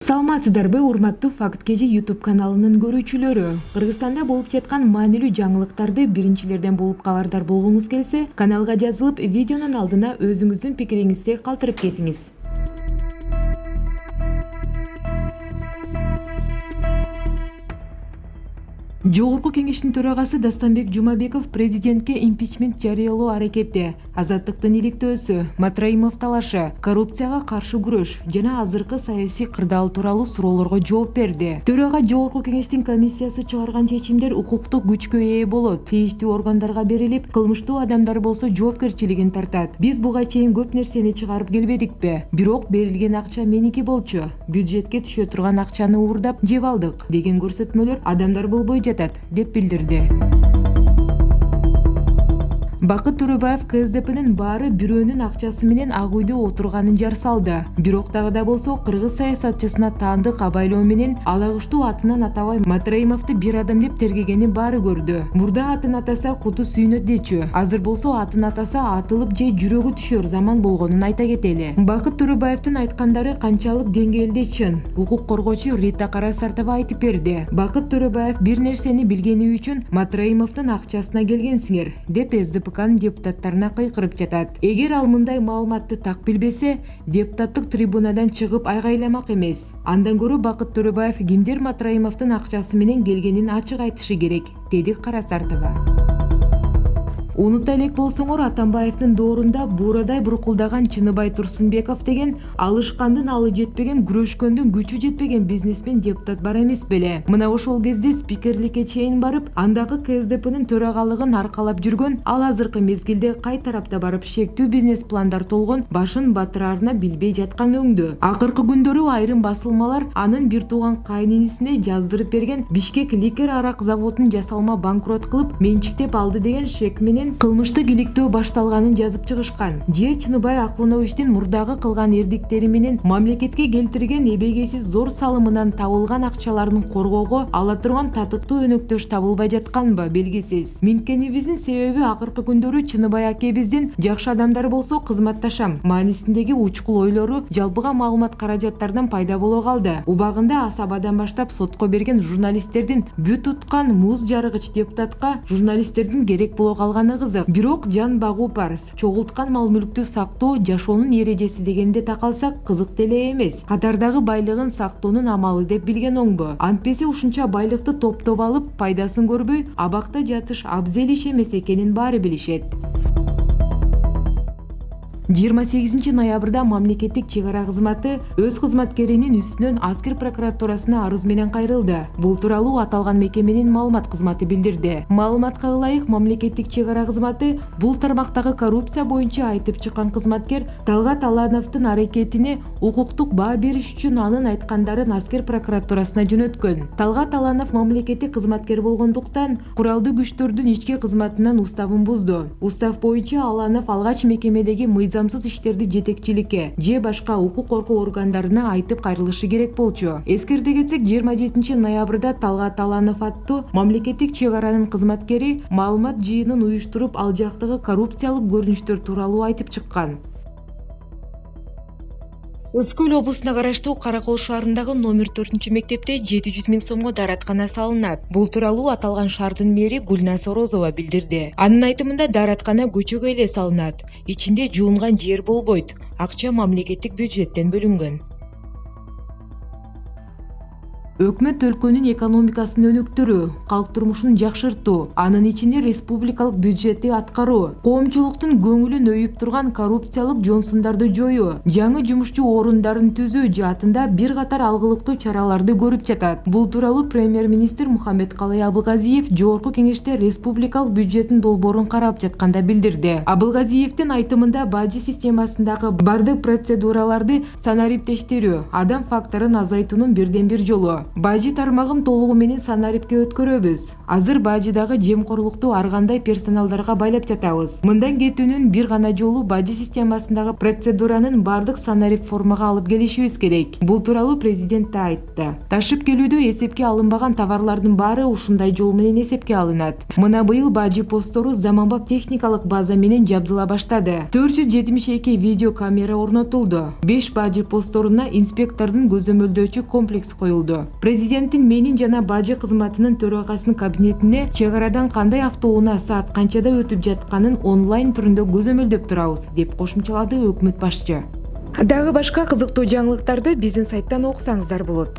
Саламатсыздарбы, урматтуу Факт Кежи YouTube каналынын көрүүчүлөрү. Кыргызстанда болуп жаткан маанилүү жаңылыктарды биринчилерден болуп кабардар болгуңуз келсе, каналга жазылып, видеонун алдына өзүңүздүн пикириңизди калтырып кетиңиз. Жогорку кеңештин төрагасы Дастанбек Жумабеков президентке импичмент жарыялоо аракети, азаттыктын иликтөөсү, Матраимов талашы, коррупцияга каршы күрөш жана азыркы саясий кырдаал тууралуу суроолорго жооп берди. Төрага Жогорку кеңештин комиссиясы чыгарган чечимдер укуктук күчкө ээ болот, тийиштүү органдарга берилип, кылмыштуу адамдар болсо жоопкерчилигин тартат. Биз буга чейин көп нерсени чыгарып келбедикпи? Бирок берилген акча меники болчу. Бюджетке түшө турган акчаны уурдап жеп алдык деген көрсөтмөлөр адамдар болбой жатат, деп билдирди. Бакыт Төрөбаев КСДПнын баары бирөөнүн акчасы менен ак үйдө отурганын жар салды. Бирок дагы болсо кыргыз саясатчысына таандык абайлоо менен алагыштуу атынан атабай Матраимовду бир адам деп тергегени баары көрдү. Мурда атын атаса куту сүйүнөт дечү. Азыр болсо атын атаса атылып же жүрөгү түшөр заман болгонун айта кетели. Бакыт Төрөбаевдин айткандары канчалык деңгээлде чын? Укук коргоочу Рита Карасартова айтып берди. Бакыт Төрөбаев бир нерсени билгени үчүн Матраимовдун акчасына келгенсиңер, деп СДПК депутаттарына кыйкырып жатат. Эгер ал мындай маалыматты так билбесе, депутаттык трибунадан чыгып айгайламак эмес. Андан көрө Бакыт Төрөбаев кимдер Матраимовдун акчасы менен келгенин ачык айтышы керек, деди Карасартова. Унута элек болсоңор, Атамбаевдин доорунда буурадай буркулдаган Чыныбай Турсунбеков деген алышкандын алы жетпеген, күрөшкөндүн күчү жетпеген бизнесмен депутат бар эмес беле. Мына ошол кезде спикерликке чейин барып, андагы КСДПнын төрагалыгын аркалап жүргөн, ал азыркы мезгилде кай тарапта барып шектүү бизнес пландар толгон башын батыраарына билбей жаткан өңдү. Акыркы күндөрү айрым басылмалар анын бир тууган кайнинисине жаздырып берген Бишкек ликер арак заводун жасалма банкрот кылып менчиктеп алды деген шек менен кылмыштык иликтөө башталганын жазып чыгышкан. Же Чыныбай Акуновичтин мурдагы кылган эрдиктери менен мамлекетке келтирген эбегейсиз зор салымынан табылган акчаларын коргоого ала турган татыктуу өнөктөш табылбай жатканбы белгисиз. Минткенибиздин себеби акыркы күндөрү Чыныбай акебиздин жакшы адамдар болсо кызматташам маанисиндеги учкул ойлору жалпыга маалымат каражаттардан пайда боло калды. Убагында Асабадан баштап сотко берген журналисттердин бүт уткан муз жарыгыч депутатка журналисттердин керек боло калганы кызык. Бирок жан багуу парыз. Чогулткан мал мүлктү сактоо жашоонун эрежеси дегенде такалсак кызык деле эмес. Катардагы байлыгын сактоонун амалы деп билген оңбу. Антпесе ушунча байлыкты топтоп алып, пайдасын көрбөй, абакта жатыш абзел иш эмес экенин баары билишет. 28 ноябрда мамлекеттик чек ара кызматы өз кызматкеринин үстүнөн аскер прокуратурасына арыз менен кайрылды. Бул тууралуу аталган мекеменин маалымат кызматы билдирди. Маалыматка ылайык, мамлекеттик чек ара кызматы бул тармактагы коррупция боюнча айтып чыккан кызматкер Талгат Алановдун аракетине укуктук баа бериш үчүн анын айткандарын аскер прокуратурасына жөнөткөн. Талгат Аланов мамлекеттик кызматкер болгондуктан куралдуу күчтөрдүн ички кызматынан уставын бузду. Устав боюнча Аланов алгач мекемедеги мыйзамсыз иштерди жетекчиликке же башка укук коргоо органдарына айтып кайрылышы керек болчу. Эскерте кетсек, 27 ноябрда Талгат Аланов аттуу мамлекеттик чек аранын кызматкери маалымат жыйынын уюштуруп, ал жактагы коррупциялык көрүнүштөр тууралуу айтып чыккан. Ысык Көл облусуна караштуу Каракол шаарындагы номер 4 мектепте 700 000 сомго даараткана салынат. Бул тууралуу аталган шаардын мэри Гүлназ Орозова билдирди. Анын айтымында даараткана көчөгө эле салынат. Ичинде жуунган жер болбойт. Акча мамлекеттик бюджеттен бөлүнгөн. Өкмөт өлкөнүн экономикасын өнүктүрүү, калк турмушун жакшыртуу, анын ичинде республикалык бюджетти аткаруу, коомчулуктун көңүлүн өйүп турган коррупциялык жонсундарды жоюу, жаңы жумушчу орундарын түзүү жаатында бир катар алгылыктуу чараларды көрүп жатат. Бул тууралуу премьер-министр Мухаммедкалый Абылгазиев Жогорку кеңеште республикалык бюджеттин долбоорун карап жатканда билдирди. Абылгазиевдин айтымында бажы системасындагы бардык процедураларды санариптештирүү, адам факторун азайтуунун бирден бир жолу. Бажы тармагын толугу менен санарипке өткөрөбүз. Азыр бажыдагы жемкорлукту ар кандай персоналдарга байлап жатабыз. Мындан кетүүнүн бир гана жолу бажы системасындагы процедуранын бардык санарип формага алып келишибиз керек. Бул тууралуу президент да айтты. Ташып келүүдө эсепке алынбаган товарлардын баары ушундай жол менен эсепке алынат. Мына быйыл бажы посттору заманбап техникалык база менен жабдыла баштады. 472 видео камера орнотулду. 5 бажы постторуна инспектордун көзөмөлдөөчү комплекс коюлду. Президенттин менин жана бажы кызматынын төрагасынын кабинетине чек арадан кандай автоунаа саат канчада өтүп жатканын онлайн түрүндө көзөмөлдөп турабыз, деп кошумчалады өкмөт башчы. Дагы башка кызыктуу жаңылыктарды биздин сайттан окусаңыздар болот.